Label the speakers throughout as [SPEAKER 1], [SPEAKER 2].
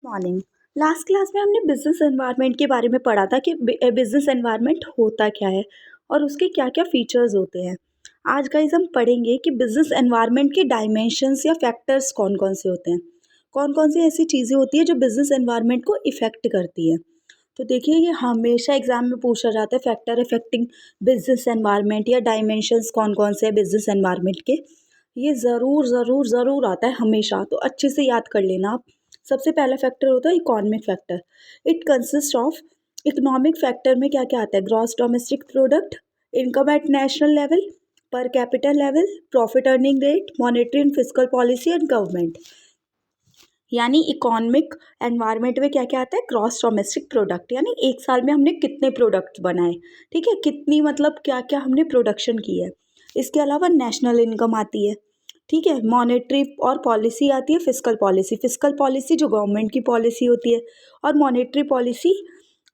[SPEAKER 1] Morning. Last class में हमने business environment के बारे में पढ़ा था कि बिजनेस एनवायरनमेंट होता क्या है और उसके क्या क्या फीचर्स होते हैं। आज गाइस हम पढ़ेंगे कि बिजनेस एनवायरनमेंट के डायमेंशंस या फैक्टर्स कौन कौन से होते हैं, कौन कौन सी ऐसी चीज़ें होती है जो बिजनेस एनवायरनमेंट को इफ़ेक्ट करती है। तो देखिए, ये हमेशा एग्जाम में पूछा जाता है, फैक्टर इफेक्टिंग बिजनेस एनवायरनमेंट या डायमेंशंस कौन कौन से हैं बिजनेस एनवायरनमेंट के। ये ज़रूर ज़रूर ज़रूर आता है हमेशा, तो अच्छे से याद कर लेना आप। सबसे पहला फैक्टर होता है economic factor. It consist of, economic factor में क्या क्या आता है? Gross domestic product, income at national level, per capital level, profit earning rate, monetary and physical policy and government. यानी इकोनॉमिक एनवायरनमेंट में क्या क्या आता है? ग्रॉस डोमेस्टिक प्रोडक्ट, यानी एक साल में हमने कितने प्रोडक्ट बनाए, ठीक है, कितनी मतलब क्या क्या हमने प्रोडक्शन की है। इसके अलावा नेशनल इनकम आती है, ठीक है, मॉनेटरी और पॉलिसी आती है, फिजिकल पॉलिसी। फिजिकल पॉलिसी जो गवर्नमेंट की पॉलिसी होती है, और मॉनेटरी पॉलिसी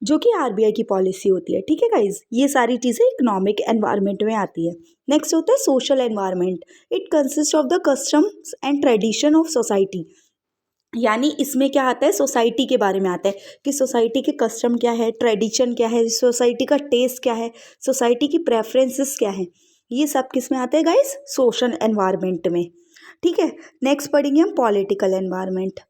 [SPEAKER 1] जो कि आरबीआई की पॉलिसी होती है, ठीक है गाइज। ये सारी चीज़ें इकोनॉमिक एनवायरनमेंट में आती है। नेक्स्ट होता है social environment. It consist of the customs and tradition of society. यानी इसमें क्या आता है? सोसाइटी के बारे में आता है कि सोसाइटी के कस्टम क्या है, ट्रेडिशन क्या है, सोसाइटी का टेस्ट क्या है, सोसाइटी की प्रेफरेंसेस क्या है। ये सब किस में आता है गाइस? सोशल एनवायरनमेंट में, ठीक है। नेक्स्ट पढ़ेंगे हम पॉलिटिकल एनवायरनमेंट।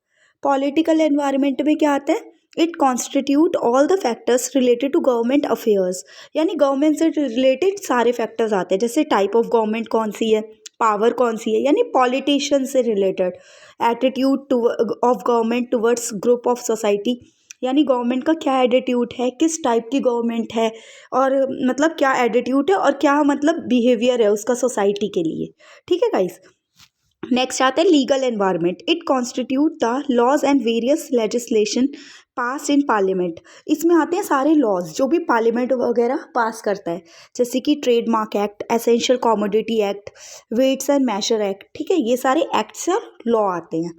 [SPEAKER 1] पॉलिटिकल एनवायरनमेंट में क्या आता है? It constitute all the factors related to government affairs. यानी गवर्नमेंट से रिलेटेड सारे फैक्टर्स आते हैं, जैसे टाइप ऑफ गवर्नमेंट कौन सी है, पावर कौन सी है, यानी पॉलिटिशियन से related. Attitude two of government towards group of society, यानी गवर्नमेंट का क्या एटीट्यूड है, किस टाइप की गवर्नमेंट है, और मतलब क्या एटीट्यूड है और क्या मतलब बिहेवियर है उसका सोसाइटी के लिए, ठीक है गाइस। नेक्स्ट आता है legal environment. It constitute the laws and various legislation pass in parliament. इसमें आते हैं सारे लॉज जो भी पार्लियामेंट वगैरह पास करता है, जैसे कि trademark act, essential commodity act, weights and measure act, ठीक है, ये सारे एक्ट्स और लॉ आते हैं।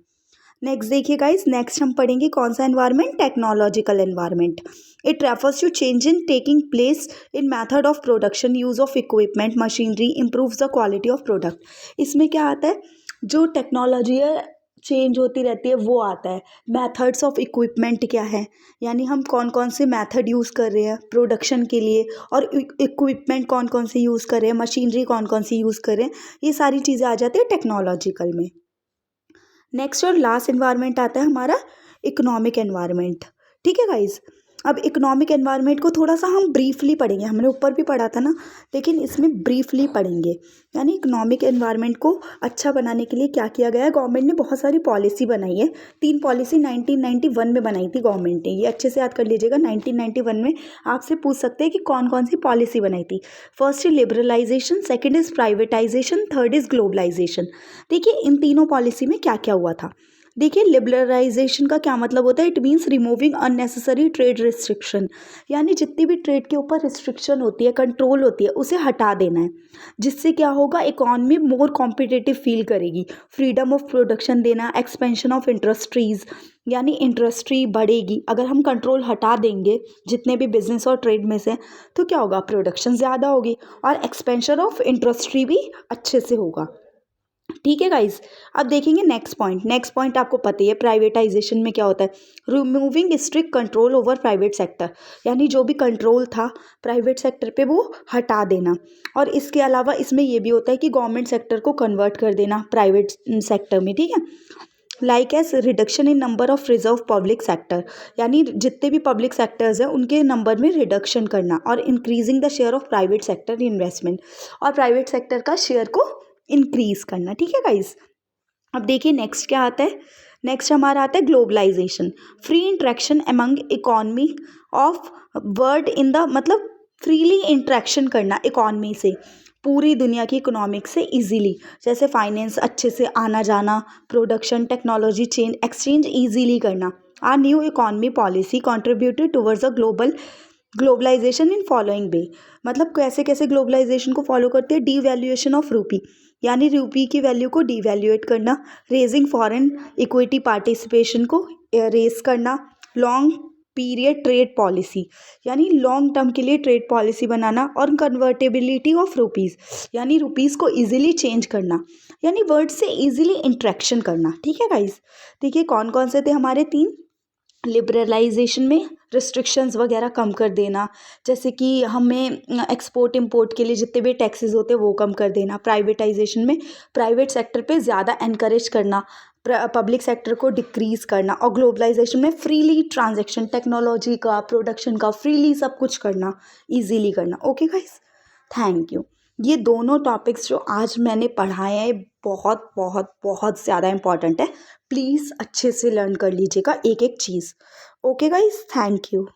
[SPEAKER 1] नेक्स्ट देखिए गाइस, नेक्स्ट हम पढ़ेंगे कौन सा environment? Technological environment. It refers to change in taking place in method of production, use of equipment, machinery, improves the quality of product. इसमें क्या आता है? जो टेक्नोलॉजी है चेंज होती रहती है, वो आता है। मेथड्स ऑफ इक्विपमेंट क्या है, यानी हम कौन कौन से मेथड यूज़ कर रहे हैं प्रोडक्शन के लिए, और इक्विपमेंट कौन कौन से यूज़ कर रहे हैं, मशीनरी कौन कौन सी यूज़ कर रहे हैं, ये सारी चीज़ें आ जाती है टेक्नोलॉजिकल में। नेक्स्ट और लास्ट एनवायरनमेंट आता है हमारा इकोनॉमिक एनवायरनमेंट, ठीक है गाइज। अब इकोनॉमिक एनवायरनमेंट को थोड़ा सा हम ब्रीफली पढ़ेंगे, हमने ऊपर भी पढ़ा था ना, लेकिन इसमें ब्रीफली पढ़ेंगे। यानी इकोनॉमिक एनवायरनमेंट को अच्छा बनाने के लिए क्या किया गया है? गवर्नमेंट ने बहुत सारी पॉलिसी बनाई है। 3 पॉलिसी 1991 में बनाई थी गवर्नमेंट ने, ये अच्छे से याद कर लीजिएगा। 1991 में आपसे पूछ सकते हैं कि कौन कौन सी पॉलिसी बनाई थी। फर्स्ट है liberalisation, second is privatisation, third is globalisation. देखिए इन तीनों पॉलिसी में क्या क्या हुआ था। देखिए लिबरलाइजेशन का क्या मतलब होता है? It means removing unnecessary trade restriction, यानी जितनी भी ट्रेड के ऊपर रिस्ट्रिक्शन होती है, कंट्रोल होती है, उसे हटा देना है। जिससे क्या होगा? इकॉनमी मोर कॉम्पिटिटिव फील करेगी। फ्रीडम ऑफ प्रोडक्शन देना, एक्सपेंशन ऑफ इंडस्ट्रीज, यानी इंडस्ट्री बढ़ेगी। अगर हम कंट्रोल हटा देंगे जितने भी बिजनेस और ट्रेड में से, तो क्या होगा? प्रोडक्शन ज़्यादा होगी और एक्सपेंशन ऑफ इंडस्ट्री भी अच्छे से होगा, ठीक है गाइज। अब देखेंगे नेक्स्ट पॉइंट। नेक्स्ट पॉइंट आपको पता ही है, प्राइवेटाइजेशन में क्या होता है? Removing strict control over private sector, यानी जो भी कंट्रोल था प्राइवेट सेक्टर पे वो हटा देना। और इसके अलावा इसमें ये भी होता है कि गवर्नमेंट सेक्टर को कन्वर्ट कर देना प्राइवेट सेक्टर में, ठीक है। Like as reduction in number of reserve public sector, यानी जितने भी पब्लिक सेक्टर्स हैं उनके नंबर में रिडक्शन करना, और increasing the share of private sector investment, और प्राइवेट सेक्टर का शेयर को इंक्रीज करना, ठीक है गाइज। अब देखिए नेक्स्ट क्या आता है? नेक्स्ट हमारा आता है globalisation. Free interaction among economy of world in the, मतलब फ्रीली इंट्रैक्शन करना इकॉनमी से, पूरी दुनिया की इकोनॉमिक से इजीली, जैसे फाइनेंस अच्छे से आना जाना, production, technology change, exchange easily करना। Our new economy policy contributed towards a globalisation in following way, मतलब कैसे कैसे ग्लोबलाइजेशन को फॉलो करते हैं? डीवैल्यूएशन ऑफ रूपी, यानी रूपी की वैल्यू को डीवैल्यूएट करना। रेजिंग फॉरेन इक्विटी पार्टिसिपेशन को रेज करना। लॉन्ग पीरियड ट्रेड पॉलिसी, यानी लॉन्ग टर्म के लिए ट्रेड पॉलिसी बनाना। और कन्वर्टेबिलिटी ऑफ रुपीज़, यानी रुपीज़ को इजीली चेंज करना, यानी वर्ड से इजीली इंट्रैक्शन करना, ठीक है गाइस। देखिए कौन कौन से थे हमारे 3? लिबरलाइजेशन में रिस्ट्रिक्शंस वगैरह कम कर देना, जैसे कि हमें एक्सपोर्ट इंपोर्ट के लिए जितने भी टैक्सेस होते हैं वो कम कर देना। प्राइवेटाइजेशन में प्राइवेट सेक्टर पे ज़्यादा एनकरेज करना, पब्लिक सेक्टर को डिक्रीज़ करना। और ग्लोबलाइजेशन में फ्रीली ट्रांजैक्शन, टेक्नोलॉजी का, प्रोडक्शन का फ्रीली सब कुछ करना, इजीली करना। Okay guys, thank you. ये दोनों टॉपिक्स जो आज मैंने पढ़ाए हैं बहुत बहुत बहुत ज़्यादा इंपॉर्टेंट है। प्लीज़ अच्छे से लर्न कर लीजिएगा एक एक चीज़। Okay guys, thank you.